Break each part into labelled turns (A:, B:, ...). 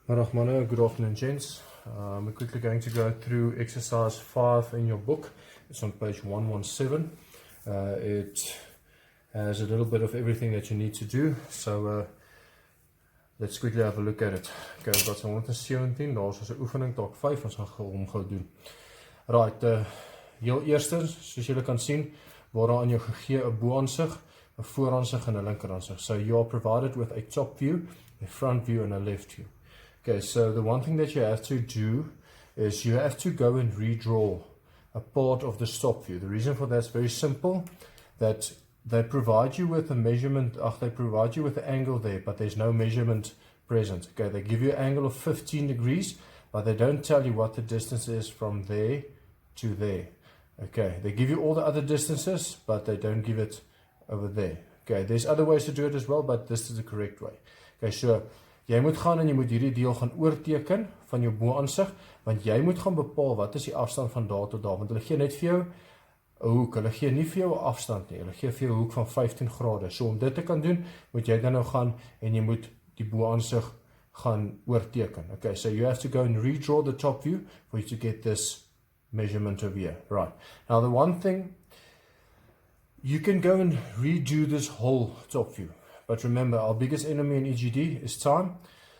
A: Good afternoon, gents. We're quickly going to go through exercise 5 in your book. It's on page 117. It has a little bit of everything that you need to do, so let's quickly have a look at it. Okay, we've got 117, daar is 'n oefening, dalk 5, ons gaan hom gou doen. Right, heel eerste, soos julle kan sien, word daar aan jou gegee 'n bo-aansig, 'n vooraansig en 'n linkeraansig. So you are provided with a top view, a front view and a left view. Okay, so the one thing that you have to do is you have to go and redraw a part of the top view. The reason for that is very simple, that they provide you with a measurement, they provide you with the angle there, but there's no measurement present. Okay, they give you an angle of 15 degrees, but they don't tell you what the distance is from there to there. Okay, they give you all the other distances, but they don't give it over there. Okay, there's other ways to do it as well, but this is the correct way. Okay, so jy moet gaan en jy moet hierdie deel gaan oorteken van jou bo-aansig, want jy moet gaan bepaal wat is die afstand van daar tot daar, want hulle gee net vir jou 'n hoek, hulle gee nie vir jou 'n afstand nie, hulle gee vir jou 'n hoek van 15 grade. So om dit te kan doen, moet jy dan nou gaan en jy moet die bo-aansig gaan oorteken. Okay, so you have to go and redraw the top view for you to get this measurement over here. Right. Now the one thing, you can go and redo this whole top view. But remember, our biggest enemy in EGD is time.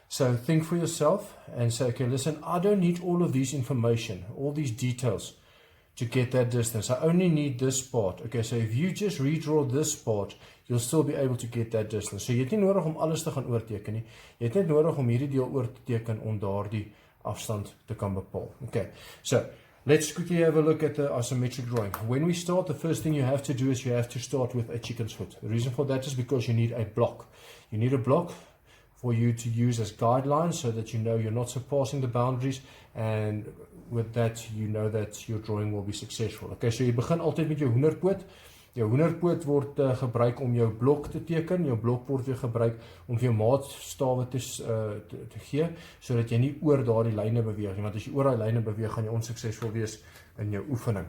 A: So think for yourself and say, okay, listen, I don't need all of these information, all these details to get that distance. I only need this part. Okay, so if you just redraw this part, you'll still be able to get that distance. So jy het nie nodig om alles te gaan oorteken nie. Jy het net nodig om hierdie deel oor te teken om daardie afstand te kan bepaal. Okay, so let's quickly have a look at the isometric drawing. When we start, the first thing you have to do is you have to start with a chicken's foot. The reason for that is because you need a block. You need a block for you to use as guidelines so that you know you're not surpassing the boundaries, and with that you know that your drawing will be successful. Okay, so jy begin altyd met jou hoenderpoot. Jou hoenderpoot word gebruik om jou blok te teken. Jou blok word weer gebruik om vir jou maatstawe te gee, sodat jy nie oor daardie lyne beweeg nie, want as jy oor daai lyne beweeg, gaan jy onsuksesvol wees in jou oefening.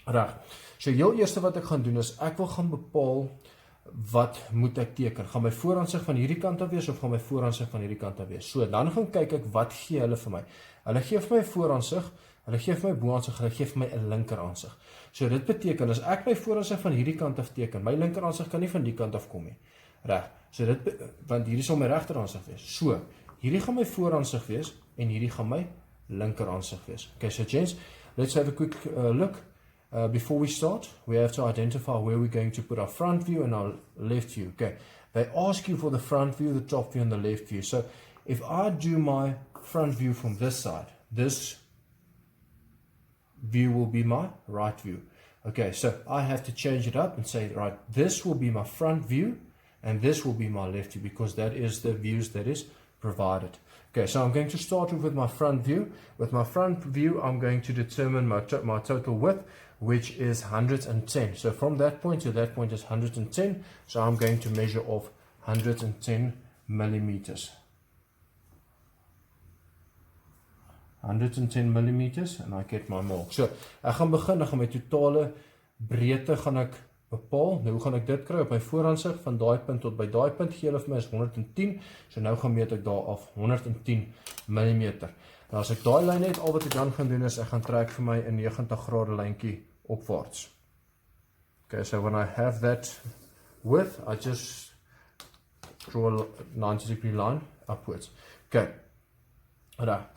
A: Reg. So heel eerste wat ek gaan doen is, ek wil gaan bepaal wat moet ek teken. Gaan my vooraansig van hierdie kant af wees of gaan my vooraansig van hierdie kant af wees? So, dan gaan kyk ek wat gee hulle vir my. Hulle gee vir my vooraansig, hulle gee vir my bo-aansig, hulle gee vir my 'n linkeraansig. So dit beteken, as ek my vooraansig van hierdie kant af teken, my linkeraansig kan nie van die kant af kom nie. Reg. So want hierdie sal my regteraansig wees. So, hierdie gaan my vooraansig wees en hierdie gaan my linkeraansig wees. Okay, so gents, let's have a quick look. Before we start, we have to identify where we're going to put our front view and our left view. Okay, they ask you for the front view, the top view and the left view. So if I do my front view from this side, this view will be my right view. Okay, so I have to change it up and say, right, this will be my front view and this will be my left view, because that is the views that is provided. Okay, so I'm going to start with my front view. With my front view, I'm going to determine my total width, which is 110. So from that point to that point is 110. So I'm going to measure off 110 millimeters. 110 millimeters, and I get my mark. So, ek gaan begin, ek gaan my totale breedte gaan ek bepaal. Nou, hoe gaan ek dit kry? Op my vooraansig, van daai punt tot by daai punt, gee hulle vir my is 110. So nou gaan meet ek daar af 110 millimeter. Nou, as ek daai lyn het, al wat ek dan gaan doen is, ek gaan trek vir my 'n 90 grade lyntjie opwaarts. Okay, so when I have that width, I just draw a 90 degree line upwards. Okay, right.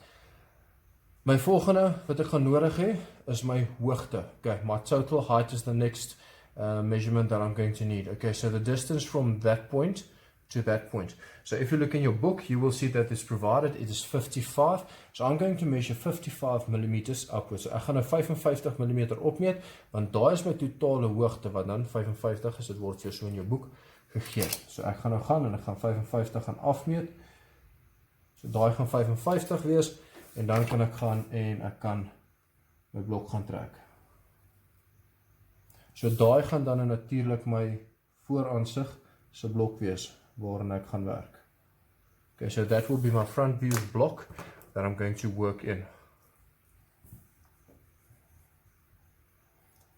A: My volgende wat ek gaan nodig hê is my hoogte. Okay, my total height is the next measurement that I'm going to need. Okay, so the distance from that point to that point. So if you look in your book, you will see that it's provided, it is 55. So I'm going to measure 55 millimeters upwards. So ek gaan nou 55 millimeter opmeet, want daai is my totale hoogte, wat dan 55 is, dit word vir jou so in jou boek gegee. So ek gaan nou gaan en ek gaan 55 gaan afmeet. So daai gaan 55 wees, en dan kan ek gaan en ek kan my blok gaan trek. So daai gaan dan natuurlik my vooraansig se blok wees, waarin ek gaan werk. Okay, so that will be my front view block that I'm going to work in.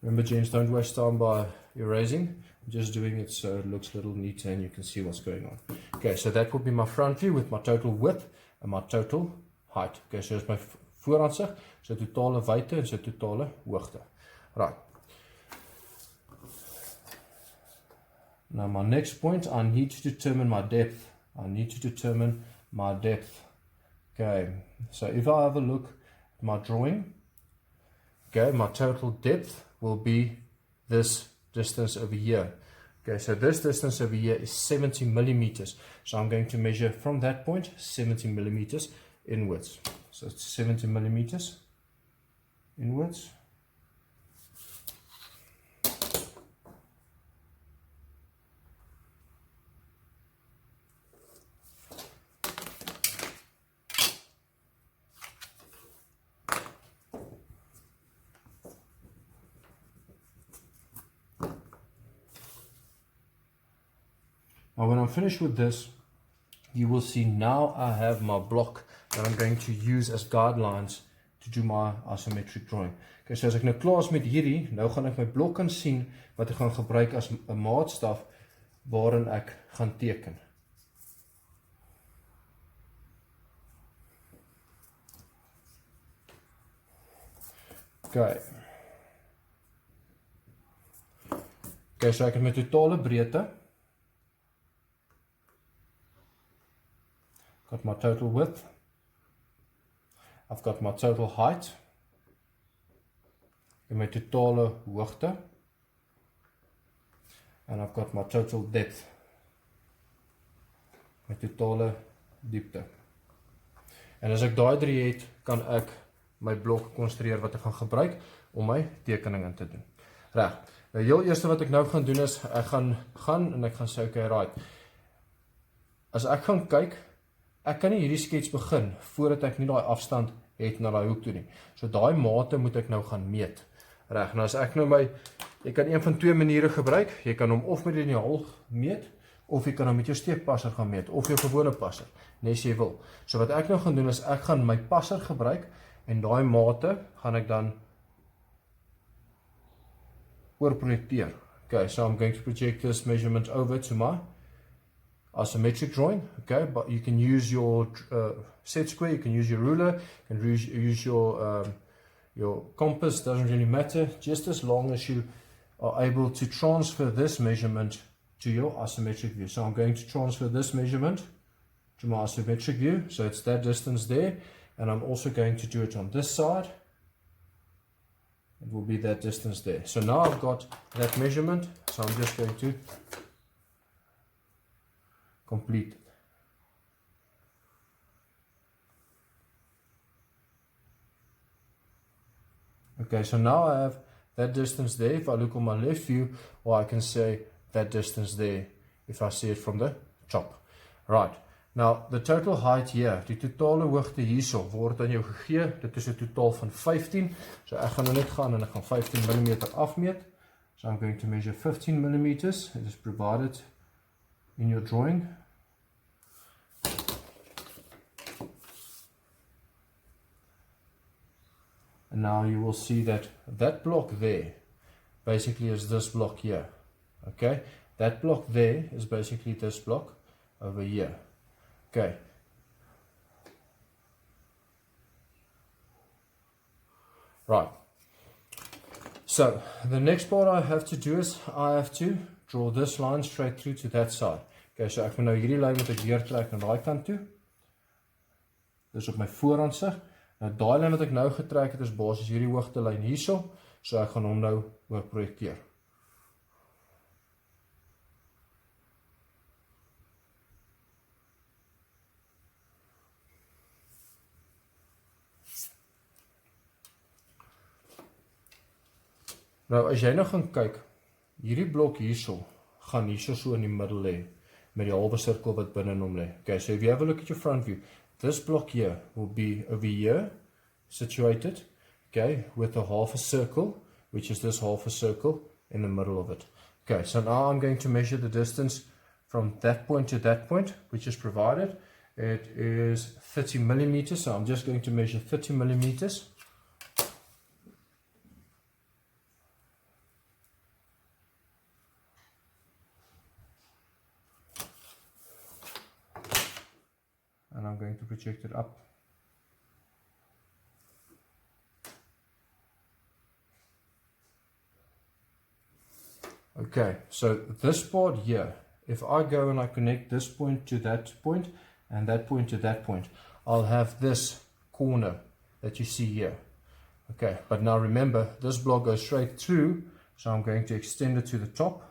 A: Remember, gents, don't waste time by erasing. I'm just doing it so it looks a little neater and you can see what's going on. Okay, so that will be my front view with my total width en my total height. Okay, so dis my vooraansig, sy totale wyte en sy totale hoogte. Right. Now my next point, I need to determine my depth. I need to determine my depth. Okay, so if I have a look at my drawing, okay, my total depth will be this distance over here. Okay, so this distance over here is 70 millimeters. So I'm going to measure from that point 70 millimeters inwards. So it's 70 millimeters inwards. Now when I'm finished with this, you will see now I have my block that I'm going to use as guidelines to do my isometric drawing. Okay, so as ek nou klaar is met hierdie, nou gaan ek my blok kan sien wat ek gaan gebruik as 'n maatstaf waarin ek gaan teken. Okay. Okay, so ek het my totale breedte. Got my total width. I've got my total height. En my totale hoogte. And I've got my total depth. My totale diepte. En as ek daai drie het, kan ek my blok konstrueer wat ek gaan gebruik om my tekening in te doen. Reg. Nou heel eerste wat ek nou gaan doen is, ek gaan en ek gaan sê, okay, right. As ek gaan kyk, ek kan nie hierdie skets begin voordat ek nie daai afstand het na daai hoek toe nie. So daai mate moet ek nou gaan meet. Reg. Nou as ek nou jy kan een van twee maniere gebruik. Jy kan hom of met die liniaal meet of jy kan hom met jou steekpasser gaan meet of jou gewone passer, nes jy wil. So wat ek nou gaan doen is ek gaan my passer gebruik en daai mate gaan ek dan oorprojekteer. Okay, so I'm going to project this measurement over to my isometric drawing. Okay, but you can use your set square, you can use your ruler, you can use your compass, doesn't really matter, just as long as you are able to transfer this measurement to your isometric view. So I'm going to transfer this measurement to my isometric view, so it's that distance there, and I'm also going to do it on this side. It will be that distance there. So now I've got that measurement, so I'm just going to complete it. Okay, so now I have that distance there. If I look on my left view, or I can say that distance there if I see it from the top. Right. Now, the total height here, die totale hoogte hierso word aan jou gegee. Dit is 'n totaal van 15. So ek gaan nou net gaan en ek gaan 15 mm afmeet. So I'm going to measure 15 millimeters. It is provided in your drawing. And now you will see that that block there basically is this block here. Okay, that block there is basically this block over here. Okay. Right. So the next part I have to do is I have to draw this line straight through to that side. Okay, so ek moet nou hierdie lyn moet ek weer trek na daai kant toe. Dis op my vooraansig. Nou daai lyn wat ek nou getrek het is basies hierdie hoogtelyn hierso, so ek gaan hom nou oorprojekteer. Nou as jy nou gaan kyk, hierdie blok hierso gaan hierso so in die middel lê met die halwe sirkel wat binne in hom lê. Okay, so if you have a look at your front view, this block here will be over here, situated, okay, with a half a circle, which is this half a circle in the middle of it. Okay, so now I'm going to measure the distance from that point to that point, which is provided. It is 30 millimeters, so I'm just going to measure 30 millimeters. And I'm going to project it up. Okay, so this part here, if I go and I connect this point to that point and that point to that point, I'll have this corner that you see here. Okay, but now remember, this block goes straight through, so I'm going to extend it to the top.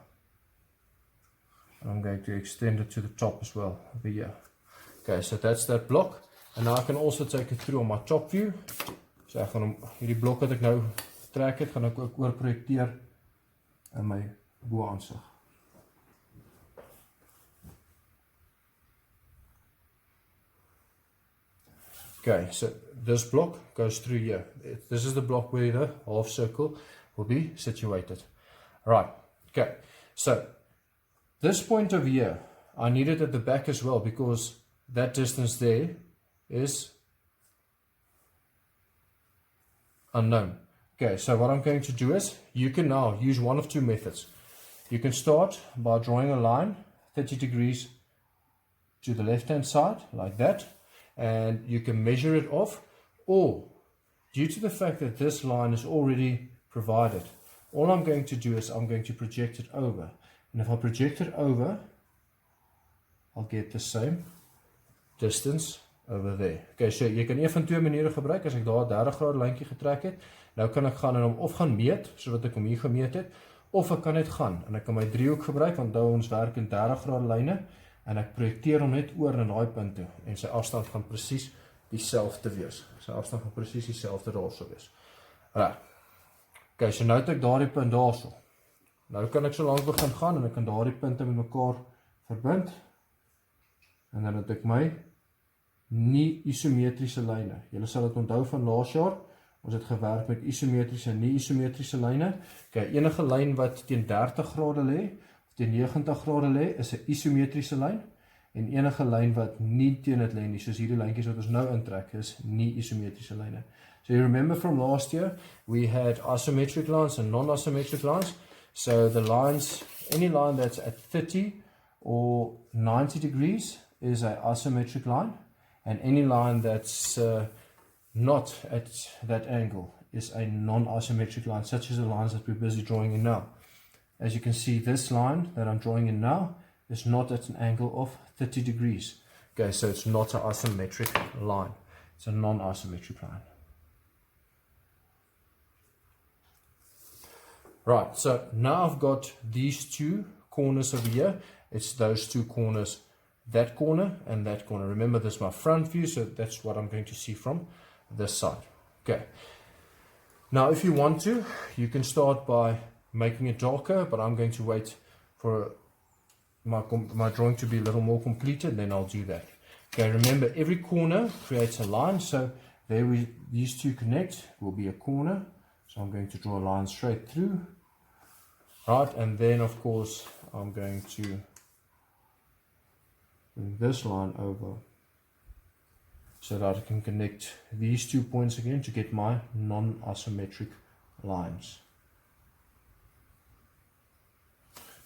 A: And I'm going to extend it to the top as well, over here. Okay, so that's that block. And now I can also take it through on my top view. So ek gaan hom, hierdie blok wat ek nou trek het, gaan ek ook oor projekteer in my bo-aansig. Okay, so this block goes through here. This is the block where the half circle will be situated. Right, okay, so this point over here, I need it at the back as well because that distance there is unknown. Okay, so what I'm going to do is, you can now use one of two methods. You can start by drawing a line 30 degrees to the left hand side, like that, and you can measure it off, or due to the fact that this line is already provided, all I'm going to do is I'm going to project it over. And if I project it over, I'll get the same distance over there. Okay, so jy kan een van twee maniere gebruik. As ek daar 'n 30 grade lyntjie getrek het, nou kan ek gaan en hom of gaan meet, sodat ek hom hier gemeet het, of ek kan net gaan en ek kan my driehoek gebruik, want onthou ons werk in 30 grade lyne, en ek projekteer hom net oor na daai punt toe, en sy afstand gaan presies dieselfde wees. Sy afstand gaan presies dieselfde daarso wees. Right. Okay, so nou het ek daardie punt daarso. Nou kan ek so lank begin gaan en ek kan daardie punte met mekaar verbind. En dan het ek my nie isometriese lyne. Julle sal dit onthou van laas jaar. Ons het gewerk met isometriese en nie isometriese lyne. Okay, enige lyn wat teen 30 grade lê of teen 90 grade lê, is 'n isometriese lyn. En enige lyn wat nie teen dit lê nie, soos hierdie lyntjies wat ons nou intrek, is nie isometriese lyne. So you remember from last year, we had isometric lines and non-isometric lines. So the lines, any line that's at 30 or 90 degrees is an isometric line, and any line that's not at that angle is a non-isometric line, such as the lines that we're busy drawing in now. As you can see, this line that I'm drawing in now is not at an angle of 30 degrees. Okay, so it's not an isometric line. It's a non-isometric line. Right, so now I've got these two corners over here. It's those two corners, that corner and that corner. Remember, this is my front view, so that's what I'm going to see from this side. Okay. Now, if you want to, you can start by making it darker, but I'm going to wait for my drawing to be a little more completed, then I'll do that. Okay, remember, every corner creates a line, so there these two connect will be a corner. So I'm going to draw a line straight through. Right, and then of course I'm going to bring this line over so that I can connect these 2 points again to get my non-isometric lines.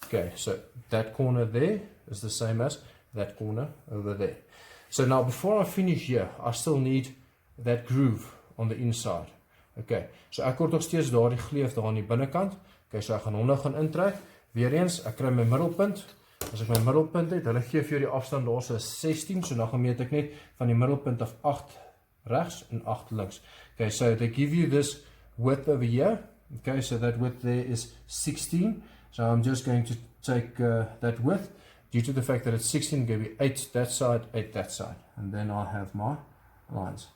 A: Okay, so that corner there is the same as that corner over there. So now before I finish here, I still need that groove on the inside. Okay, so ek word nog steeds daardie gleuf daar aan die binnekant. Okay, so ek gaan hom nou gaan intrek. Weereens, ek kry my middelpunt. As ek my middelpunt het, hulle gee vir jou die afstand daar so 16, so dan gemeet ek net van die middelpunt af 8 regs en 8 links. Okay, so they give you this width over here. Okay, so that width there is 16. So I'm just going to take that width. Due to the fact that it's 16, give me 8 that side, 8 that side. And then I have my lines.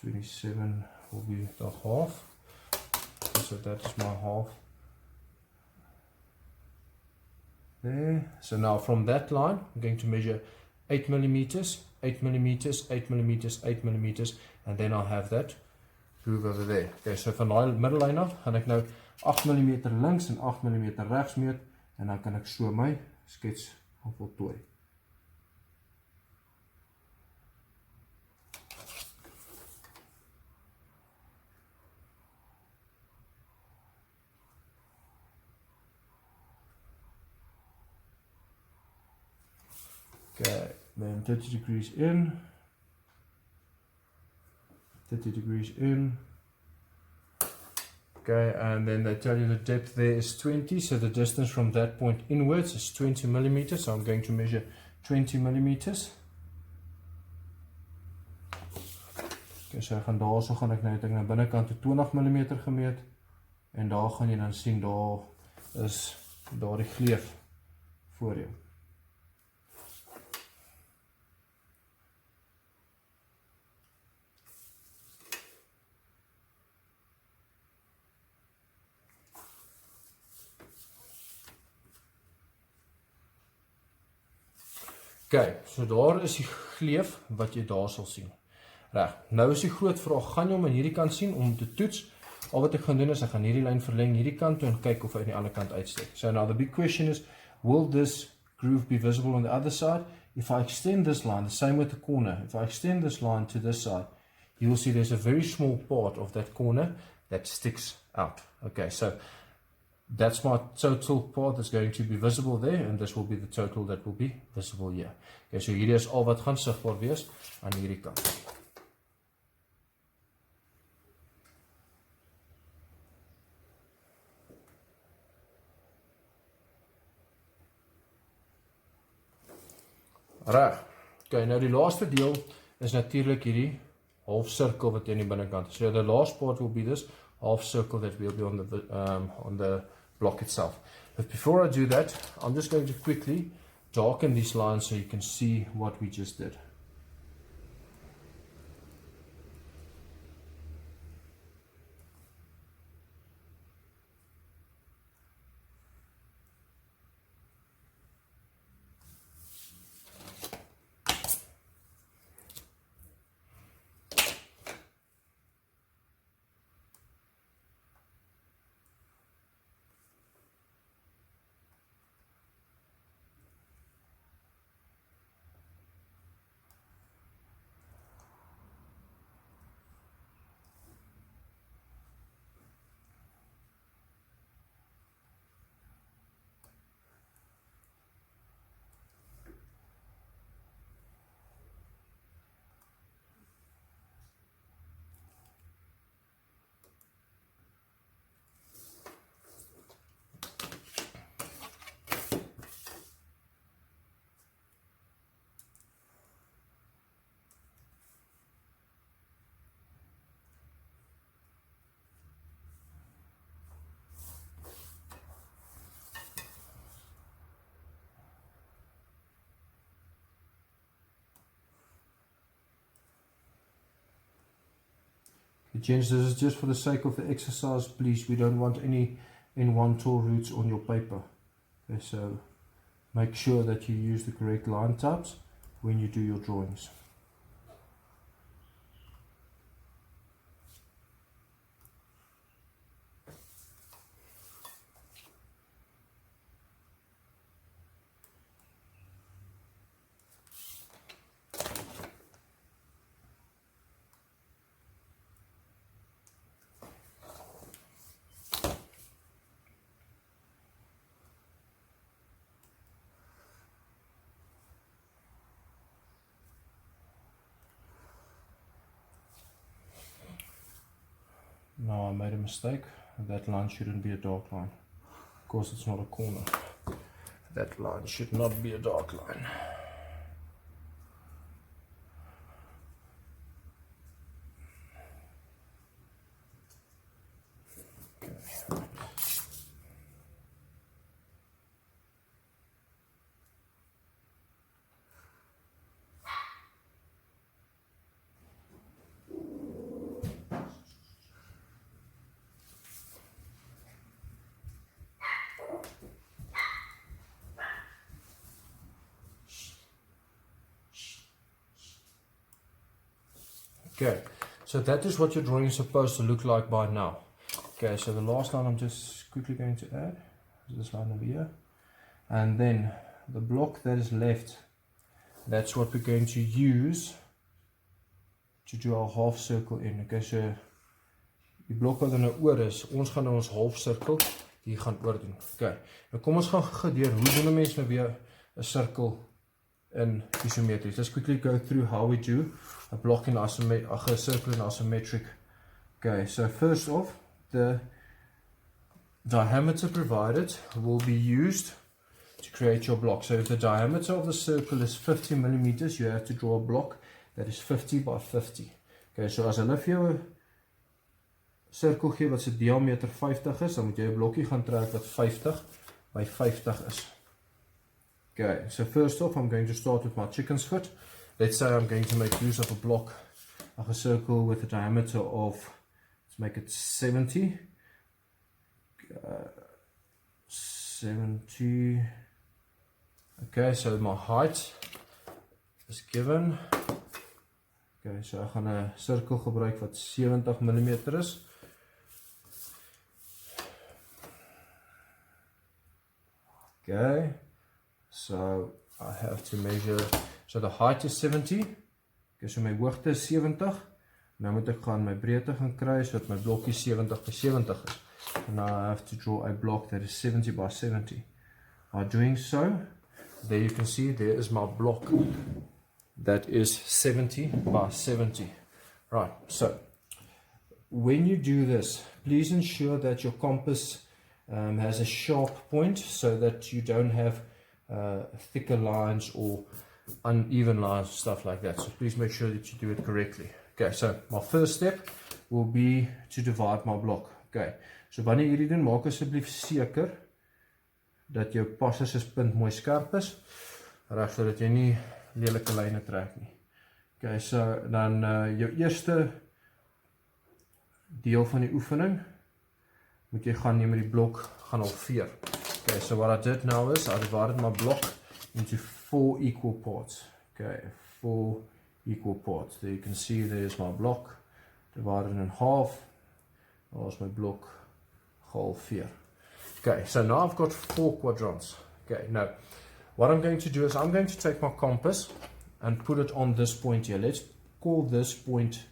A: 27 will be the half, so that is my half there. So now from that line I'm going to measure 8 millimeters, 8 millimeters, 8 millimeters, 8 millimeters, and then I'll have that groove over there. Okay, so van die middellyn af gaan ek nou 8 mm links en 8 mm regs meet, en dan kan ek so my skets voltooi. Okay, then 30 degrees in, 30 degrees in. Okay, and then they tell you the depth there is 20, so the distance from that point inwards is 20 millimeters. So I'm going to measure 20 millimeters. Okay, so daarso gaan ek nou net na binnekant toe 20 mm gemeet en daar gaan jy dan sien daar is die gleuf voor jou. Okay, so daar is die gleuf wat jy daar sal sien. Reg, nou is die groot vraag, gaan jy hom aan hierdie kant sien om te toets? Al wat ek gaan doen is, ek gaan hierdie lyn verleng hierdie kant toe en kyk of hy aan die ander kant uitsteek. So now the big question is, will this groove be visible on the other side? If I extend this line, the same with the corner, if I extend this line to this side, you will see there's a very small part of that corner that sticks out. Okay, so that's my total part that's going to be visible there, and this will be the total that will be visible here. Okay, so hierdie is al wat gaan sigbaar wees aan hierdie kant. Reg. Okay, nou die laaste deel is natuurlik hierdie half circle wat in die binnekant is. So the last part will be this half circle that will be on the block itself. But before I do that, I'm just going to quickly darken these lines so you can see what we just did. Gents, this is just for the sake of the exercise, please. We don't want any N1 tool roots on your paper. Okay, so make sure that you use the correct line types when you do your drawings. Now I made a mistake. That line shouldn't be a dark line. Of course, it's not a corner. That line should not be a dark line. Okay. Okay, so that is what your drawing is supposed to look like by now. Okay, so the last line I'm just quickly going to add is this line over here. And then the block that is left, that's what we're going to use to do our half circle in. Okay, so die blok wat er nou oor is, ons gaan nou ons half cirkel hier gaan oordoen. Okay, nou kom ons gaan gedeur, hoe doen 'n mens nou weer 'n sirkel in isometries. Let's quickly go through how we do a block in isometric, a circle in isometric. Okay, so first off, the diameter provided will be used to create your block. So if the diameter of the circle is 50 millimeters, you have to draw a block that is 50 by 50. Okay, so as hulle vir jou 'n sirkel gee wat se diameter 50 is, dan moet jy 'n blokkie gaan trek wat 50 by 50 is. Okay, so first off, I'm going to start with my chicken's foot. Let's say I'm going to make use of a block of a circle with a diameter of, let's make it 70. 70. Okay, so my height is given. Okay, so ek gaan 'n sirkel gebruik wat 70 mm is. Okay, so I have to measure, so the height is 70. Okay, so my hoogte is 70. Nou moet ek gaan my breedte gaan kry sodat my blokkie 70 by 70 is. And now I have to draw a block that is 70 by 70. By doing so, there you can see there is my block that is 70 by 70. Right, so when you do this, please ensure that your compass has a sharp point so that you don't have thicker lines or uneven lines, stuff like that. So please make sure that you do it correctly. Okay, so my first step will be to divide my block. Okay, so wanneer hierdie doen, maak asseblief seker dat jou passes punt mooi skerp is, reg sodat jy nie lelike lyne trek nie. Okay, so dan jou eerste deel van die oefening moet jy gaan neem met die blok gaan halveer. Okay, so what I did now is I divided my block into 4 equal parts. Okay, 4 equal parts. There you can see there's my block divided in half. There's my block halveer. Okay, so now I've got 4 quadrants. Okay, now what I'm going to do is I'm going to take my compass and put it on this point here. Let's call this point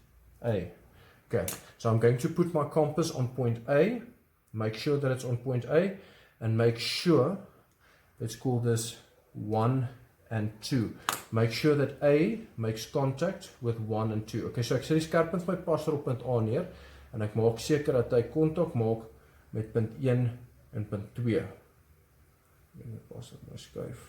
A: A. Okay, so I'm going to put my compass on point A, make sure that it's on point A, and make sure, let's call this 1 and 2. Make sure that A makes contact with 1 and 2. Okay, so ek sit die skerppunt my passer op punt A neer, en ek maak seker dat hy kontak maak met punt 1 en punt 2. Ek moet pas op my skuif.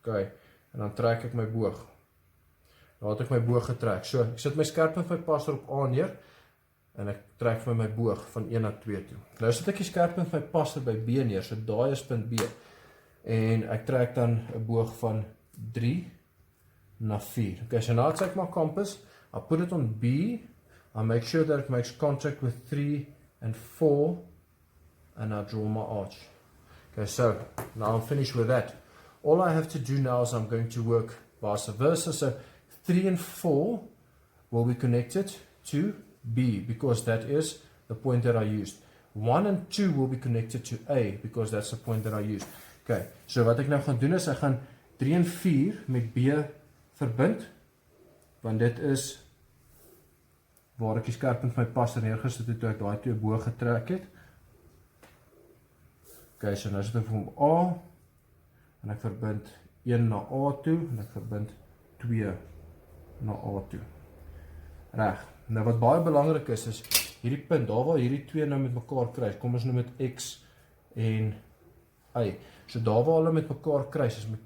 A: Okay, en dan trek ek my boog. Nou het ek my boog getrek. So, ek sit my skerppunt my passer op A neer, en ek trek vir my boog van 1 na 2 toe. Nou sit ek die skerppunt my passer by B neer, so daai is punt B. En ek trek dan 'n boog van 3 na 4. Okay, so now I take my compass, I put it on B, I make sure that it makes contact with 3 and 4, and I draw my arch. Okay, so now I'm finished with that. All I have to do now is I'm going to work vice versa. So 3 and 4 will be connected to B because that is the point that I used. 1 and 2 will be connected to A because that's the point that I used. Okay, so wat ek nou gaan doen is ek gaan 3 en 4 met B verbind, want dit is waar ek die skerppunt my passer neergesit het toe ek daai twee boog getrek het. Okay, so nou sit ek vir A, en ek verbind 1 na A toe, en ek verbind 2 na A toe. Reg, nou wat baie belangrik is hierdie punt, daar waar hierdie twee nou met mekaar kruis, kom ons noem dit X en Y. So daar waar hulle met mekaar kruis, is met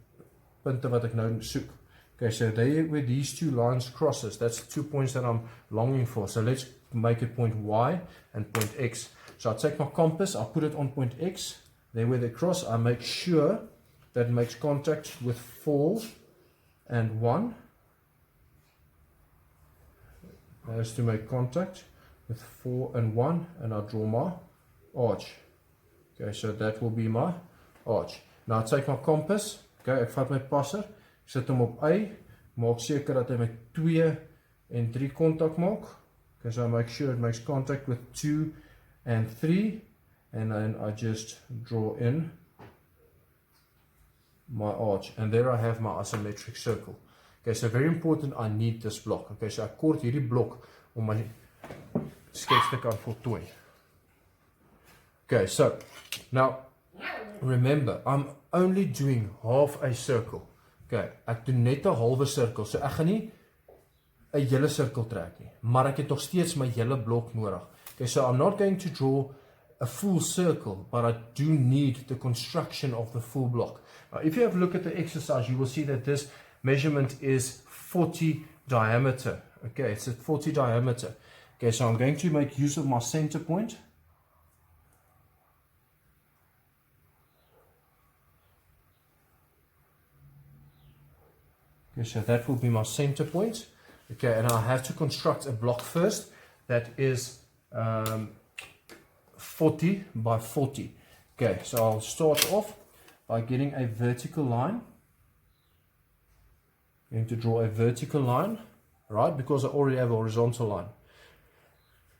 A: punte wat ek nou soek. Okay, so there where these two lines crosses, that's 2 points that I'm longing for. So let's make it point Y and point X. So I take my compass, I put it on point X, there where they cross, I make sure that it makes contact with 4 and 1. That is to make contact with 4 and 1, and I draw my arch. Okay, so that will be my arch. Now I take my compass, okay, ek vat my passer, ek sit hom op Y, maak seker dat hy met 2 en 3 kontak maak. Okay, so I make sure it makes contact with 2 and 3, and then I just draw in my arch, and there I have my isometric circle. Okay, so very important, I need this block. Okay, so ek kort hierdie blok om my skets te kan voltooi. Okay, so now remember, I'm only doing half a circle. Okay, ek doen net 'n halwe sirkel, so ek gaan nie 'n hele sirkel trek nie, maar ek het nog steeds my hele blok nodig. Okay, so I'm not going to draw a full circle, but I do need the construction of the full block. Now, if you have a look at the exercise, you will see that this measurement is 40 diameter. Okay, it's at 40 diameter. Okay, so I'm going to make use of my center point. Okay, so that will be my center point. Okay, and I have to construct a block first that is 40 by 40. Okay, so I'll start off by getting a vertical line. I'm going to draw a vertical line, right, because I already have a horizontal line.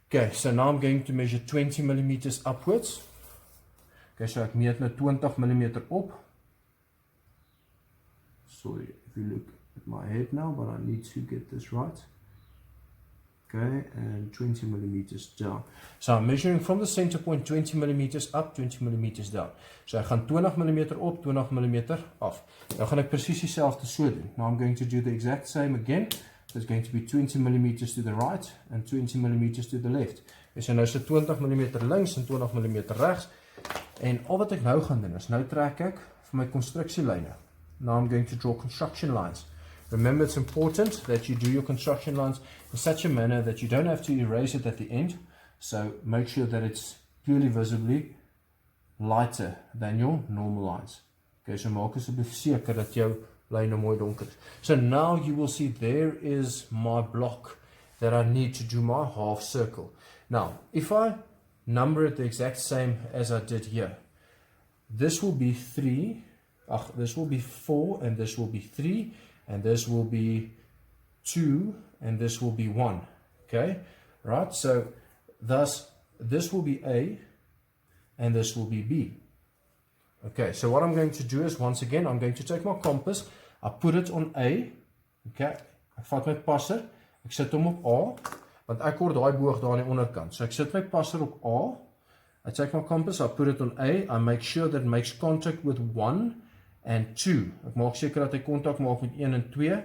A: Okay, so now I'm going to measure 20 millimeters upwards. Okay, so ek meet nou 20 millimeter op. Sorry if you look at my head now, but I need to get this right. Okay, and 20 millimeters down. So I'm measuring from the center point 20 millimeters up, 20 millimeters down. So ek gaan 20 millimeter op, 20 millimeter af. Nou gaan ek presies dieselfde so doen. Now I'm going to do the exact same again. So it's going to be 20 millimeters to the right and 20 millimeters to the left. So nou is dit 20 millimeter links en 20 millimeter regs. En al wat ek nou gaan doen is, nou trek ek vir my konstruksielyne. Now I'm going to draw construction lines. Remember, it's important that you do your construction lines in such a manner that you don't have to erase it at the end. So make sure that it's purely visibly lighter than your normal lines. Okay, so maak asseblief seker dat jou lyne mooi donker is. So now you will see there is my block that I need to do my half circle. Now, if I number it the exact same as I did here, this will be 3, this will be 4, and this will be 3, and this will be 2, and this will be 1. Okay, right? So thus this will be A, and this will be B. Okay, so what I'm going to do is, once again, I'm going to take my compass, I put it on A. Okay, ek vat my passer, ek sit hom op A, want ek hoor daai boog daar aan die onderkant. So ek sit my passer op A, I take my compass, I put it on A, I make sure that it makes contact with 1 and 2. Ek maak seker dat hy kontak maak met 1 en 2,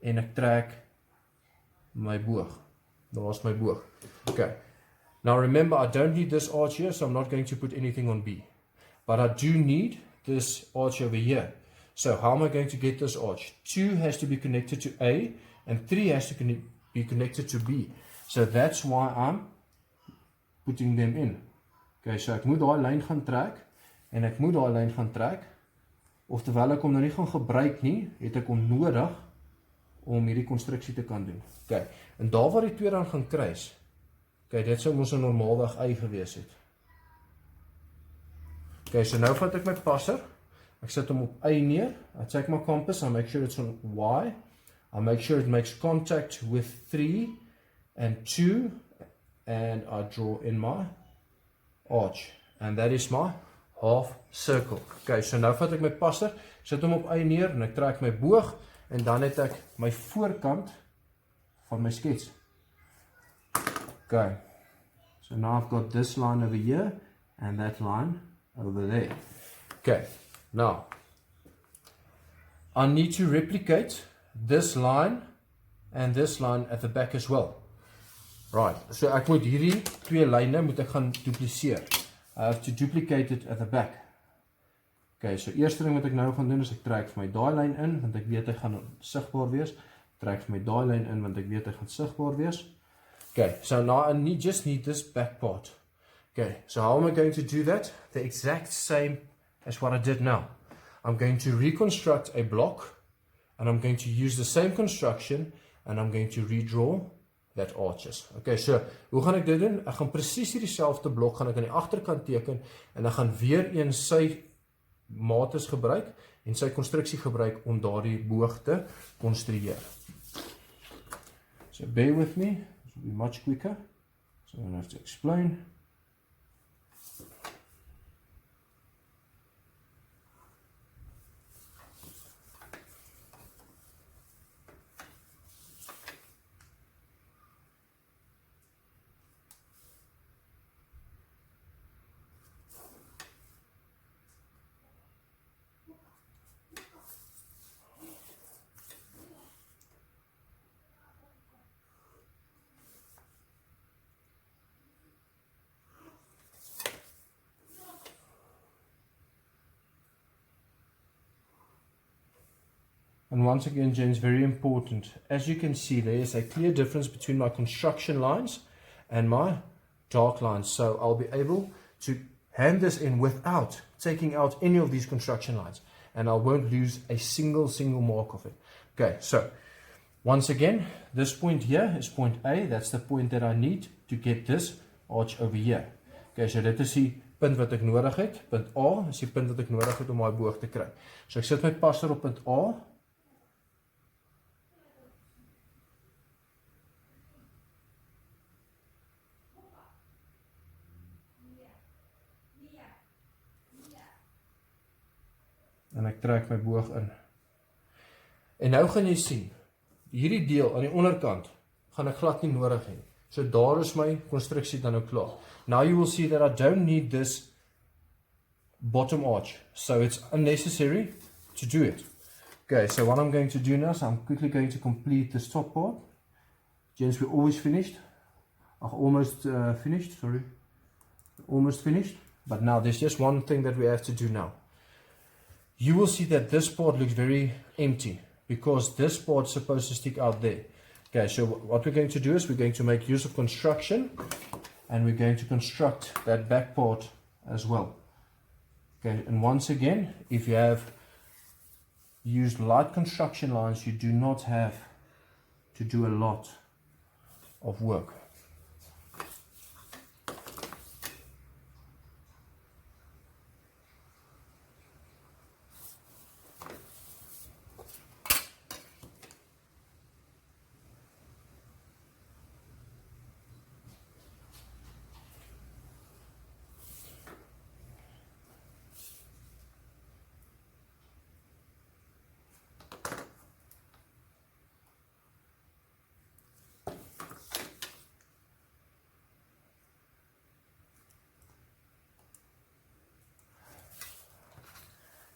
A: en ek trek my boog. Daar is my boog. Okay, now remember, I don't need this arch here, so I'm not going to put anything on B. But I do need this arch over here. So how am I going to get this arch? 2 has to be connected to A, and 3 has to be connected to B. So that's why I'm putting them in. Okay, so ek moet daai lyn gaan trek, en ek moet daai lyn gaan trek, of terwyl ek hom nou nie gaan gebruik nie, het ek hom nodig om hierdie konstruksie te kan doen. Okay, en daar waar die twee dan gaan kruis, okay, dit sou mos 'n normaalweg Y gewees het. Okay, so nou vat ek my passer, ek sit hom op Y neer, I take my compass, I make sure it's on Y, I make sure it makes contact with 3 and 2, and I draw in my arch, and that is my half circle. Okay, so nou vat ek my passer, sit hom op Y neer, en ek trek my boog, en dan het ek my voorkant van my skets. Okay, so now I've got this line over here, and that line over there. Okay, now I need to replicate this line and this line at the back as well. Right, so ek moet hierdie twee lyne moet ek gaan dupliseer. I have to duplicate it at the back. Okay, so eerste ding wat ek nou gaan doen is ek trek vir my daai lyn in, want ek weet hy gaan sigbaar wees. Trek vir my daai lyn in, want ek weet hy gaan sigbaar wees. Okay, so now I just need this back part. Okay, so how am I going to do that? The exact same as what I did now. I'm going to reconstruct a block, and I'm going to use the same construction, and I'm going to redraw that arches. Okay, so hoe gaan ek dit doen? Ek gaan presies hierdie selfde blok gaan ek aan die agterkant teken, en ek gaan weer eens sy mates gebruik en sy konstruksie gebruik om daardie boog te konstrueer. So bear with me, this will be much quicker. So I'm going to have to explain. And once again, gents, very important. As you can see, there is a clear difference between my construction lines and my dark lines. So I'll be able to hand this in without taking out any of these construction lines. And I won't lose a single mark of it. Okay, so once again, this point here is point A. That's the point that I need to get this arch over here. Okay, so dit is die punt wat ek nodig het. Punt A is die punt wat ek nodig het om my boog te kry. So ek sit my passer op punt A. En ek trek my boog in. En nou gaan jy sien, hierdie deel aan die onderkant gaan ek glad nie nodig hê. So daar is my konstruksie dan nou klaar. Now you will see that I don't need this bottom arch. So it's unnecessary to do it. Okay, so what I'm going to do now is I'm quickly going to complete this top part. Gents, we're always finished. Almost finished, sorry. Almost finished. But now there's just one thing that we have to do now. You will see that this part looks very empty because this part is supposed to stick out there. Okay, so what we're going to do is we're going to make use of construction and we're going to construct that back part as well. Okay, and once again, if you have used light construction lines, you do not have to do a lot of work.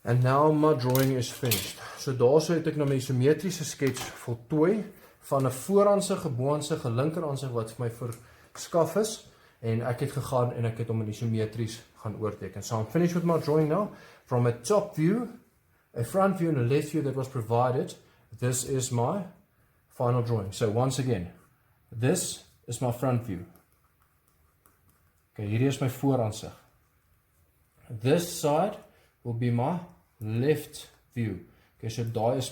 A: And now my drawing is finished. So daarso het ek nou my isometriese skets voltooi van 'n voorhandsige, bohandsige, linkerhandsige wat vir my verskaf is en ek het gegaan en ek het hom in isometries gaan oorteken. So I'm finished with my drawing now. From a top view, a front view and a left view that was provided, this is my final drawing. So once again, this is my front view. Okay, hierdie is my voorhandsig. This side will be my left view. Okay, so daai is